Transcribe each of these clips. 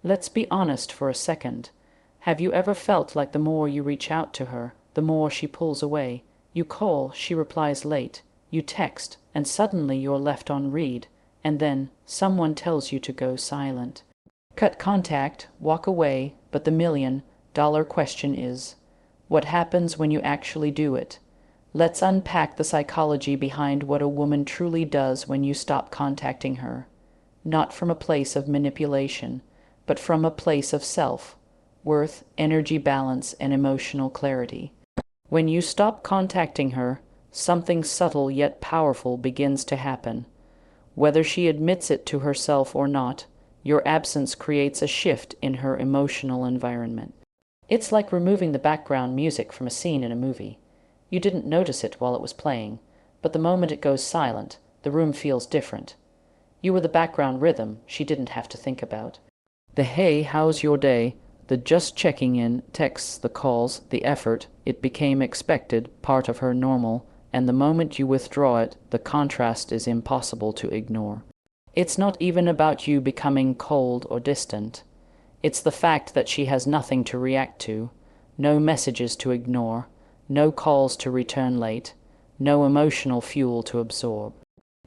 Let's be honest for a second. Have you ever felt like the more you reach out to her, the more she pulls away? You call, she replies late. You text, and suddenly you're left on read, and then someone tells you to go silent. Cut contact, walk away, but the $1,000,000 question is, what happens when you actually do it? Let's unpack the psychology behind what a woman truly does when you stop contacting her. Not from a place of manipulation, but from a place of self, worth, energy balance, and emotional clarity. When you stop contacting her, something subtle yet powerful begins to happen. Whether she admits it to herself or not, your absence creates a shift in her emotional environment. It's like removing the background music from a scene in a movie. You didn't notice it while it was playing, but the moment it goes silent, the room feels different. You were the background rhythm she didn't have to think about. The "hey, how's your day?" the just checking in texts, the calls, the effort, it became expected, part of her normal, and the moment you withdraw it, the contrast is impossible to ignore. It's not even about you becoming cold or distant. It's the fact that she has nothing to react to, no messages to ignore, no calls to return late, no emotional fuel to absorb.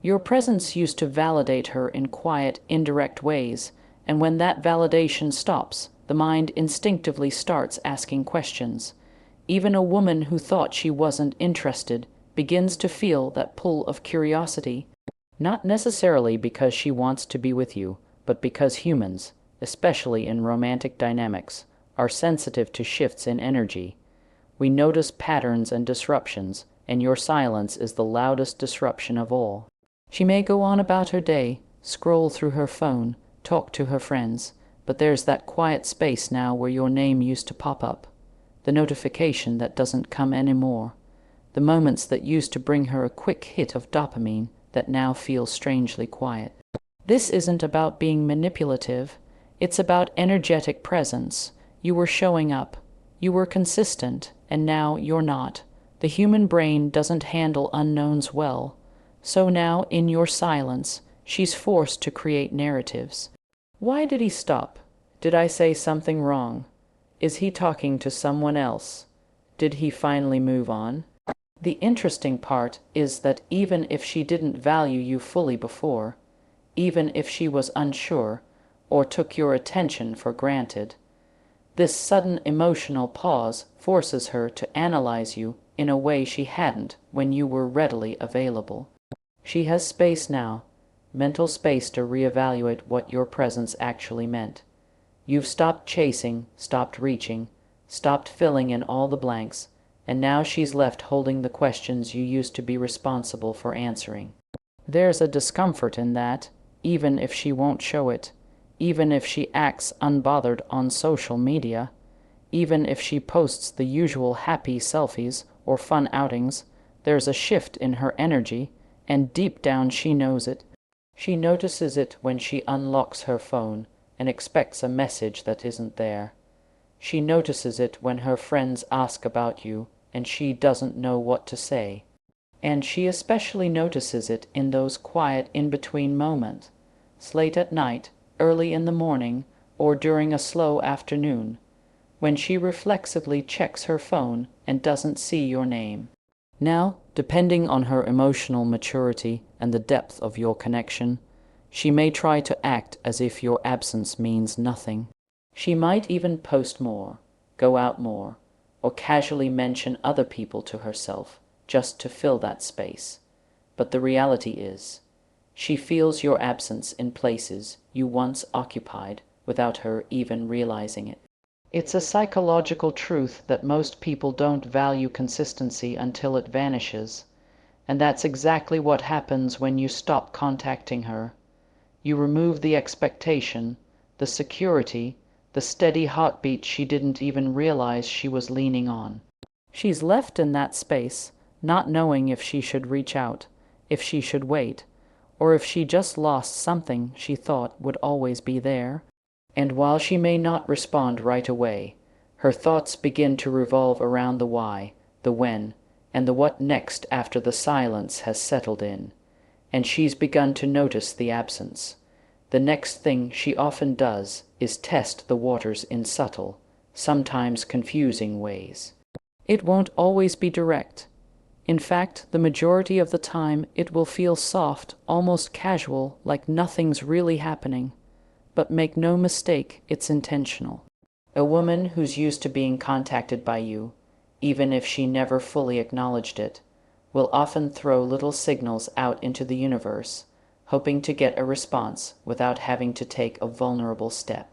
Your presence used to validate her in quiet, indirect ways, and when that validation stops, the mind instinctively starts asking questions. Even a woman who thought she wasn't interested begins to feel that pull of curiosity, not necessarily because she wants to be with you, but because humans, especially in romantic dynamics, are sensitive to shifts in energy. We notice patterns and disruptions, and your silence is the loudest disruption of all. She may go on about her day, scroll through her phone, talk to her friends, but there's that quiet space now where your name used to pop up, the notification that doesn't come anymore, the moments that used to bring her a quick hit of dopamine that now feel strangely quiet. This isn't about being manipulative, it's about energetic presence. You were showing up, you were consistent, and now you're not. The human brain doesn't handle unknowns well, so now in your silence, she's forced to create narratives. Why did he stop? Did I say something wrong? Is he talking to someone else? Did he finally move on? The interesting part is that even if she didn't value you fully before, even if she was unsure or took your attention for granted, this sudden emotional pause forces her to analyze you in a way she hadn't when you were readily available. She has space now, mental space to reevaluate what your presence actually meant. You've stopped chasing, stopped reaching, stopped filling in all the blanks, and now she's left holding the questions you used to be responsible for answering. There's a discomfort in that, even if she won't show it, even if she acts unbothered on social media, even if she posts the usual happy selfies or fun outings, there's a shift in her energy, and deep down she knows it. She notices it when she unlocks her phone and expects a message that isn't there. She notices it when her friends ask about you and she doesn't know what to say. And she especially notices it in those quiet in-between moments, late at night, early in the morning, or during a slow afternoon, when she reflexively checks her phone and doesn't see your name. Now, depending on her emotional maturity and the depth of your connection, she may try to act as if your absence means nothing. She might even post more, go out more, or casually mention other people to herself, just to fill that space. But the reality is, she feels your absence in places you once occupied without her even realizing it. It's a psychological truth that most people don't value consistency until it vanishes, and that's exactly what happens when you stop contacting her. You remove the expectation, the security, the steady heartbeat she didn't even realize she was leaning on. She's left in that space, not knowing if she should reach out, if she should wait, or if she just lost something she thought would always be there. And while she may not respond right away, her thoughts begin to revolve around the why, the when, and the what next after the silence has settled in, and she's begun to notice the absence. The next thing she often does is test the waters in subtle, sometimes confusing ways. It won't always be direct. In fact, the majority of the time it will feel soft, almost casual, like nothing's really happening. But make no mistake, it's intentional. A woman who's used to being contacted by you, even if she never fully acknowledged it, will often throw little signals out into the universe, hoping to get a response without having to take a vulnerable step.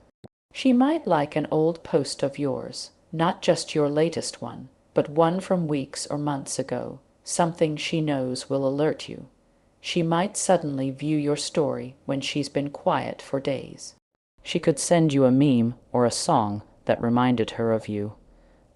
She might like an old post of yours, not just your latest one, but one from weeks or months ago, something she knows will alert you. She might suddenly view your story when she's been quiet for days. She could send you a meme or a song that reminded her of you.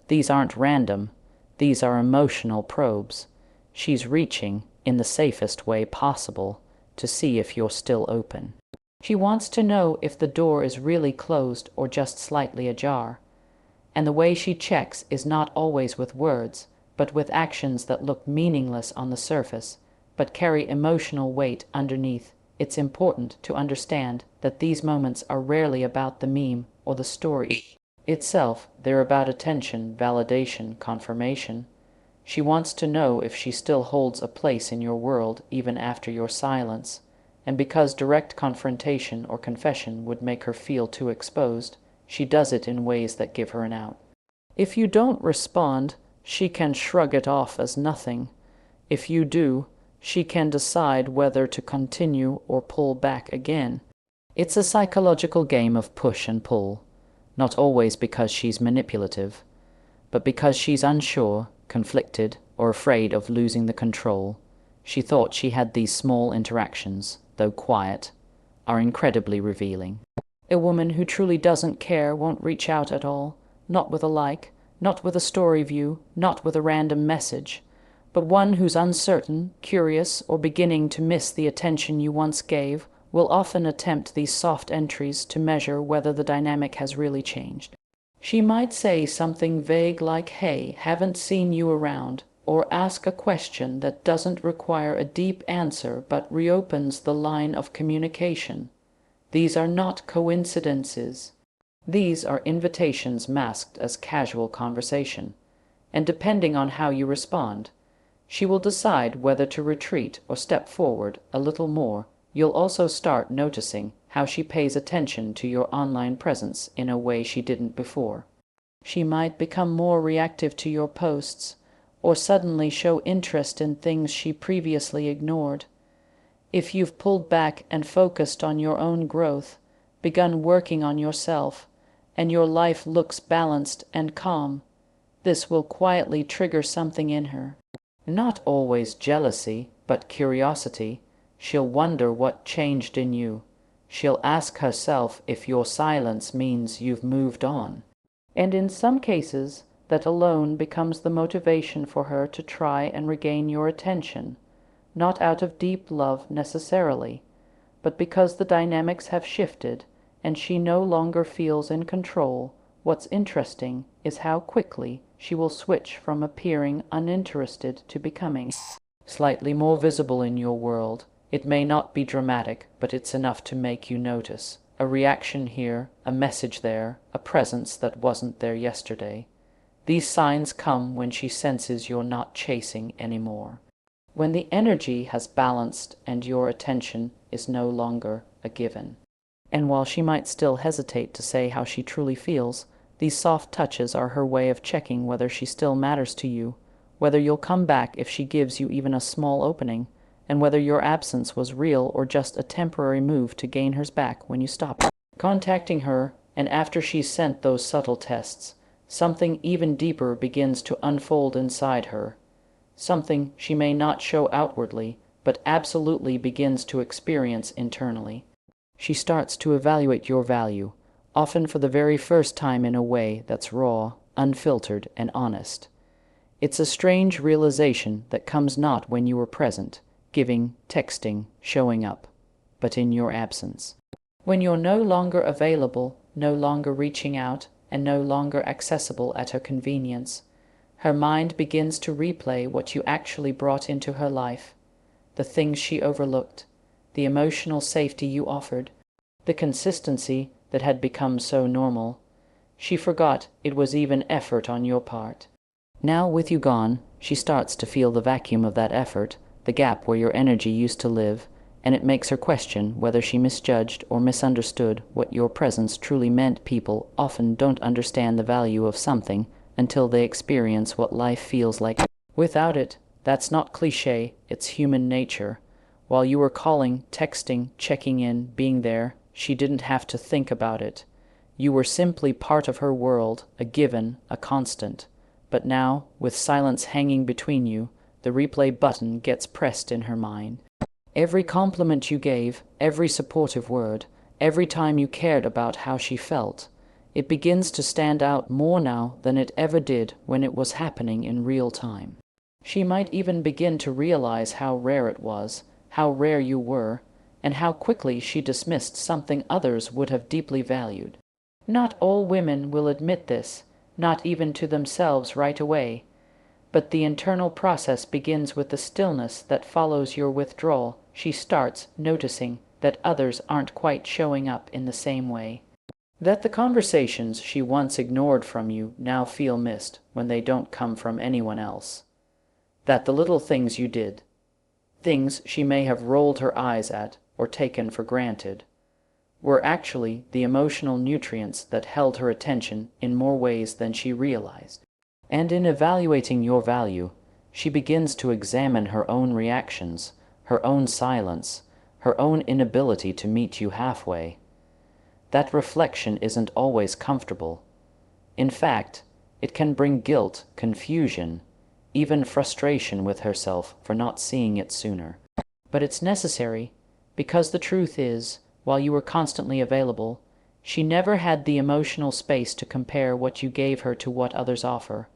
These aren't random. These are emotional probes. She's reaching, in the safest way possible, to see if you're still open. She wants to know if the door is really closed or just slightly ajar. And the way she checks is not always with words, but with actions that look meaningless on the surface, but carry emotional weight underneath. It's important to understand that these moments are rarely about the meme or the story itself. They're about attention, validation, confirmation. She wants to know if she still holds a place in your world even after your silence, and because direct confrontation or confession would make her feel too exposed, she does it in ways that give her an out. If you don't respond, she can shrug it off as nothing. If you do, she can decide whether to continue or pull back again. It's a psychological game of push and pull, not always because she's manipulative, but because she's unsure, conflicted, or afraid of losing the control. She thought she had these small interactions, though quiet, are incredibly revealing. A woman who truly doesn't care won't reach out at all, not with a like, not with a story view, not with a random message, but one who's uncertain, curious, or beginning to miss the attention you once gave will often attempt these soft entries to measure whether the dynamic has really changed. She might say something vague like, "Hey, haven't seen you around," or ask a question that doesn't require a deep answer but reopens the line of communication. These are not coincidences. These are invitations masked as casual conversation, and depending on how you respond, she will decide whether to retreat or step forward a little more. You'll also start noticing how she pays attention to your online presence in a way she didn't before. She might become more reactive to your posts, or suddenly show interest in things she previously ignored. If you've pulled back and focused on your own growth, begun working on yourself, and your life looks balanced and calm, this will quietly trigger something in her. Not always jealousy, but curiosity. She'll wonder what changed in you. She'll ask herself if your silence means you've moved on. And in some cases, that alone becomes the motivation for her to try and regain your attention, not out of deep love necessarily, but because the dynamics have shifted and she no longer feels in control. What's interesting is how quickly she will switch from appearing uninterested to becoming slightly more visible in your world. It may not be dramatic, but it's enough to make you notice. A reaction here, a message there, a presence that wasn't there yesterday. These signs come when she senses you're not chasing anymore, when the energy has balanced and your attention is no longer a given. And while she might still hesitate to say how she truly feels, these soft touches are her way of checking whether she still matters to you, whether you'll come back if she gives you even a small opening, and whether your absence was real or just a temporary move to gain hers back when you stop contacting her. And after she's sent those subtle tests, something even deeper begins to unfold inside her, something she may not show outwardly, but absolutely begins to experience internally. She starts to evaluate your value, often for the very first time in a way that's raw, unfiltered, and honest. It's a strange realization that comes not when you were present, giving, texting, showing up, but in your absence. When you're no longer available, no longer reaching out, and no longer accessible at her convenience, her mind begins to replay what you actually brought into her life, the things she overlooked, the emotional safety you offered, the consistency that had become so normal. She forgot it was even effort on your part. Now, with you gone, she starts to feel the vacuum of that effort, the gap where your energy used to live, and it makes her question whether she misjudged or misunderstood what your presence truly meant. People often don't understand the value of something until they experience what life feels like without it. That's not cliché, it's human nature. While you were calling, texting, checking in, being there, she didn't have to think about it. You were simply part of her world, a given, a constant. But now, with silence hanging between you, the replay button gets pressed in her mind. Every compliment you gave, every supportive word, every time you cared about how she felt, it begins to stand out more now than it ever did when it was happening in real time. She might even begin to realize how rare it was, how rare you were, and how quickly she dismissed something others would have deeply valued. Not all women will admit this, not even to themselves right away, but the internal process begins with the stillness that follows your withdrawal. She starts noticing that others aren't quite showing up in the same way. That the conversations she once ignored from you now feel missed when they don't come from anyone else. That the little things you did, things she may have rolled her eyes at or taken for granted, were actually the emotional nutrients that held her attention in more ways than she realized. And in evaluating your value, she begins to examine her own reactions, her own silence, her own inability to meet you halfway. That reflection isn't always comfortable. In fact, it can bring guilt, confusion, even frustration with herself for not seeing it sooner. But it's necessary, because the truth is, while you were constantly available, she never had the emotional space to compare what you gave her to what others offer.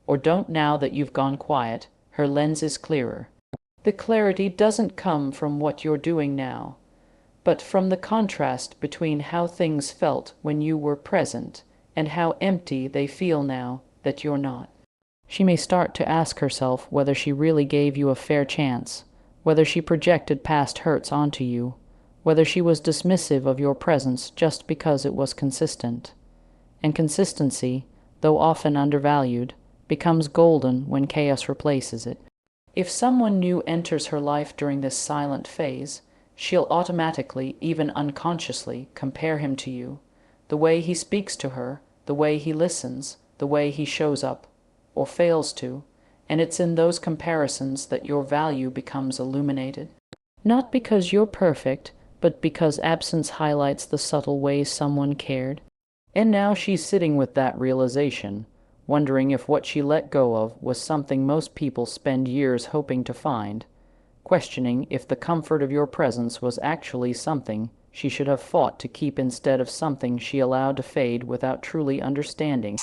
Or don't. Now that you've gone quiet, her lens is clearer. The clarity doesn't come from what you're doing now, but from the contrast between how things felt when you were present and how empty they feel now that you're not. She may start to ask herself whether she really gave you a fair chance, whether she projected past hurts onto you, whether she was dismissive of your presence just because it was consistent. And consistency, though often undervalued, becomes golden when chaos replaces it. If someone new enters her life during this silent phase, she'll automatically, even unconsciously, compare him to you. The way he speaks to her, the way he listens, the way he shows up, or fails to, and it's in those comparisons that your value becomes illuminated. Not because you're perfect, but because absence highlights the subtle ways someone cared. And now she's sitting with that realization, wondering if what she let go of was something most people spend years hoping to find, questioning if the comfort of your presence was actually something she should have fought to keep instead of something she allowed to fade without truly understanding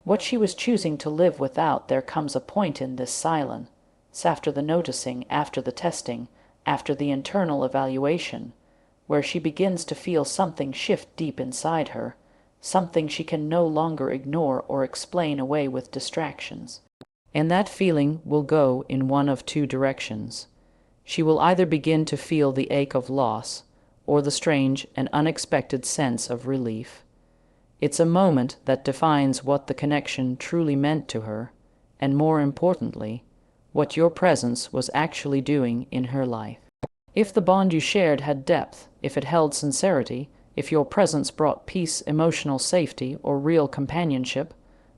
what she was choosing to live without. There comes a point in this silence, after the noticing, after the testing, after the internal evaluation, where she begins to feel something shift deep inside her, something she can no longer ignore or explain away with distractions. And that feeling will go in one of two directions. She will either begin to feel the ache of loss, or the strange and unexpected sense of relief. It's a moment that defines what the connection truly meant to her, and more importantly, what your presence was actually doing in her life. If the bond you shared had depth, if it held sincerity, if your presence brought peace, emotional safety, or real companionship,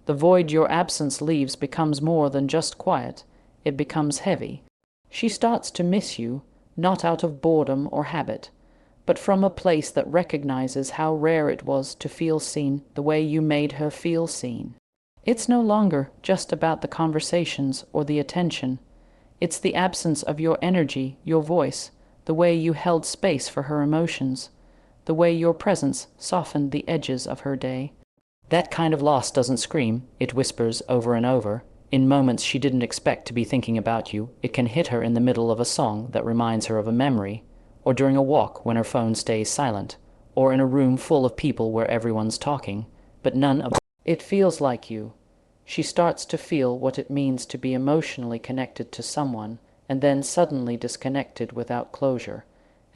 the void your absence leaves becomes more than just quiet. It becomes heavy. She starts to miss you, not out of boredom or habit, but from a place that recognizes how rare it was to feel seen the way you made her feel seen. It's no longer just about the conversations or the attention. It's the absence of your energy, your voice, the way you held space for her emotions, the way your presence softened the edges of her day. That kind of loss doesn't scream, it whispers over and over. In moments she didn't expect to be thinking about you, it can hit her in the middle of a song that reminds her of a memory, or during a walk when her phone stays silent, or in a room full of people where everyone's talking, but none of it feels like you. She starts to feel what it means to be emotionally connected to someone, and then suddenly disconnected without closure.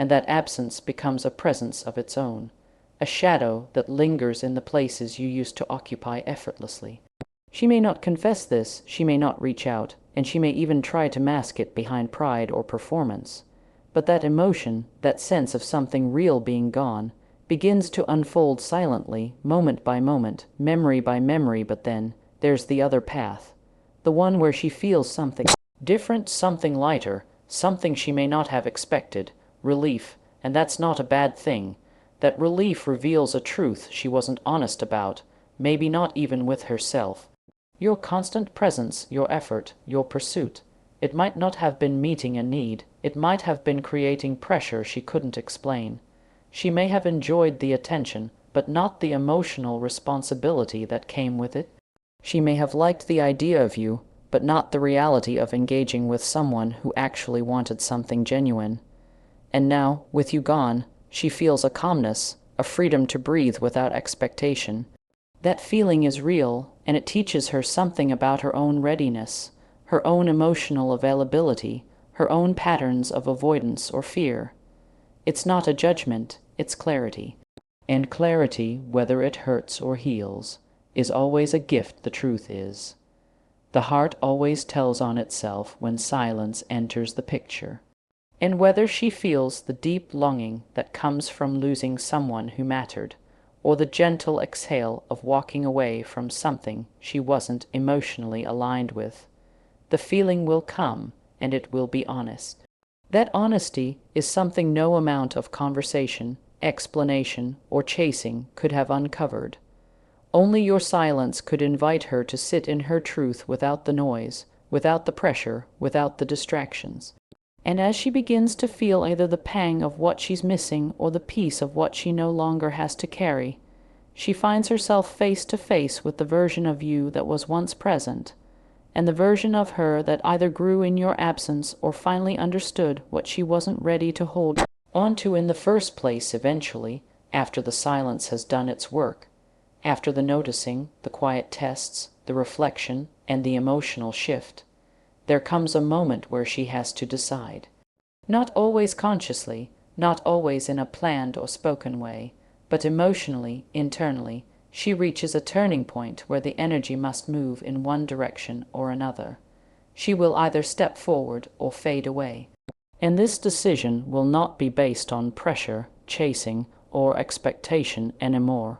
and that absence becomes a presence of its own, a shadow that lingers in the places you used to occupy effortlessly. She may not confess this, she may not reach out, and she may even try to mask it behind pride or performance. But that emotion, that sense of something real being gone, begins to unfold silently, moment by moment, memory by memory. But then there's the other path, the one where she feels something different, something lighter, something she may not have expected, relief, and that's not a bad thing. That relief reveals a truth she wasn't honest about, maybe not even with herself. Your constant presence, your effort, your pursuit, it might not have been meeting a need, it might have been creating pressure she couldn't explain. She may have enjoyed the attention, but not the emotional responsibility that came with it. She may have liked the idea of you, but not the reality of engaging with someone who actually wanted something genuine. And now, with you gone, she feels a calmness, a freedom to breathe without expectation. That feeling is real, and it teaches her something about her own readiness, her own emotional availability, her own patterns of avoidance or fear. It's not a judgment, it's clarity. And clarity, whether it hurts or heals, is always a gift, the truth is. The heart always tells on itself when silence enters the picture. And whether she feels the deep longing that comes from losing someone who mattered, or the gentle exhale of walking away from something she wasn't emotionally aligned with, the feeling will come, and it will be honest. That honesty is something no amount of conversation, explanation, or chasing could have uncovered. Only your silence could invite her to sit in her truth without the noise, without the pressure, without the distractions. And as she begins to feel either the pang of what she's missing or the peace of what she no longer has to carry, she finds herself face to face with the version of you that was once present, and the version of her that either grew in your absence or finally understood what she wasn't ready to hold on to in the first place. Eventually, after the silence has done its work, after the noticing, the quiet tests, the reflection, and the emotional shift, there comes a moment where she has to decide. Not always consciously, not always in a planned or spoken way, but emotionally, internally, she reaches a turning point where the energy must move in one direction or another. She will either step forward or fade away. And this decision will not be based on pressure, chasing, or expectation anymore.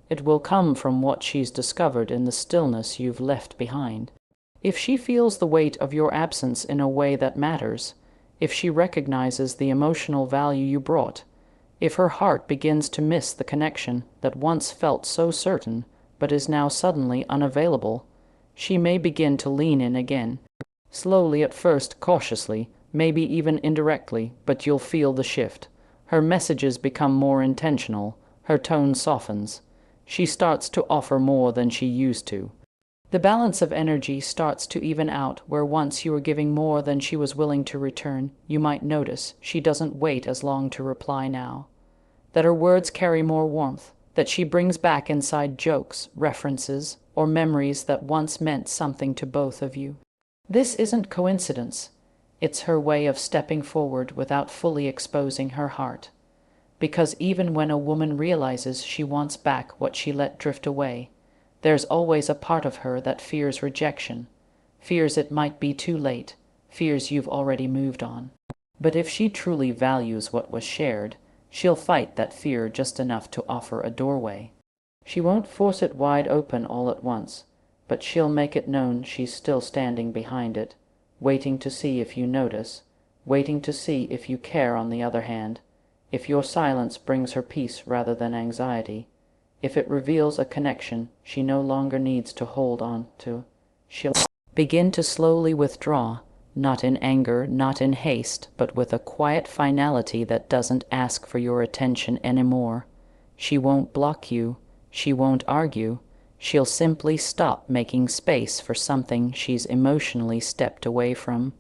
It will come from what she's discovered in the stillness you've left behind. If she feels the weight of your absence in a way that matters, if she recognizes the emotional value you brought, if her heart begins to miss the connection that once felt so certain but is now suddenly unavailable, she may begin to lean in again. Slowly at first, cautiously, maybe even indirectly, but you'll feel the shift. Her messages become more intentional, her tone softens. She starts to offer more than she used to. The balance of energy starts to even out where once you were giving more than she was willing to return. You might notice she doesn't wait as long to reply now, that her words carry more warmth, that she brings back inside jokes, references, or memories that once meant something to both of you. This isn't coincidence. It's her way of stepping forward without fully exposing her heart. Because even when a woman realizes she wants back what she let drift away, there's always a part of her that fears rejection, fears it might be too late, fears you've already moved on. But if she truly values what was shared, she'll fight that fear just enough to offer a doorway. She won't force it wide open all at once, but she'll make it known she's still standing behind it, waiting to see if you notice, waiting to see if you care. On the other hand, if your silence brings her peace rather than anxiety, if it reveals a connection she no longer needs to hold on to, she'll begin to slowly withdraw, not in anger, not in haste, but with a quiet finality that doesn't ask for your attention anymore. She won't block you, she won't argue, she'll simply stop making space for something she's emotionally stepped away from.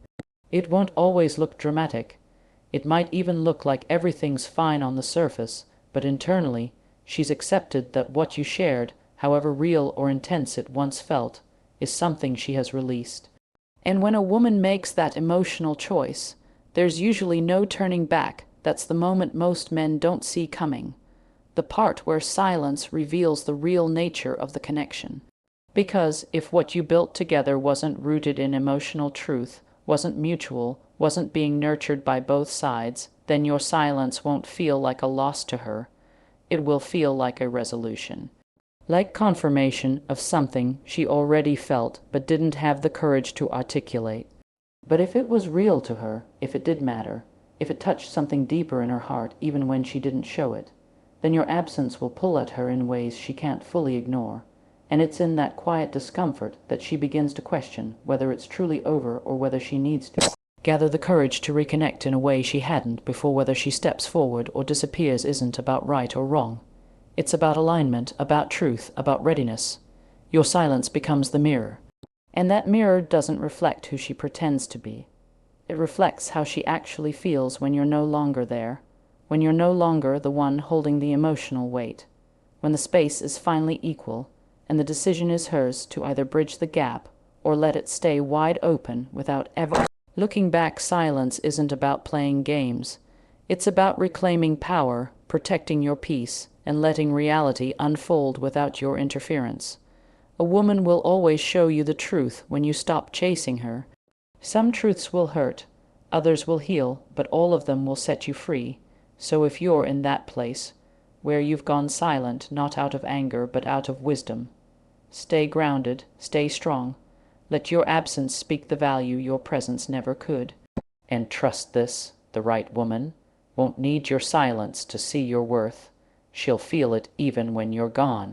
It won't always look dramatic. It might even look like everything's fine on the surface, but internally, she's accepted that what you shared, however real or intense it once felt, is something she has released. And when a woman makes that emotional choice, there's usually no turning back, That's the moment most men don't see coming. The part where silence reveals the real nature of the connection. Because if what you built together wasn't rooted in emotional truth, wasn't mutual, wasn't being nurtured by both sides, then your silence won't feel like a loss to her. It will feel like a resolution. Like confirmation of something she already felt but didn't have the courage to articulate. But if it was real to her, if it did matter, if it touched something deeper in her heart even when she didn't show it, then your absence will pull at her in ways she can't fully ignore. And it's in that quiet discomfort that she begins to question whether it's truly over or whether she needs to gather the courage to reconnect in a way she hadn't before. Whether she steps forward or disappears isn't about right or wrong. It's about alignment, about truth, about readiness. Your silence becomes the mirror. And that mirror doesn't reflect who she pretends to be. It reflects how she actually feels when you're no longer there, when you're no longer the one holding the emotional weight, when the space is finally equal, and the decision is hers to either bridge the gap or let it stay wide open without ever looking back. Silence isn't about playing games. It's about reclaiming power, protecting your peace, and letting reality unfold without your interference. A woman will always show you the truth when you stop chasing her. Some truths will hurt, others will heal, but all of them will set you free. So if you're in that place, where you've gone silent, not out of anger, but out of wisdom, stay grounded, stay strong. Let your absence speak the value your presence never could. And trust this, the right woman won't need your silence to see your worth. She'll feel it even when you're gone.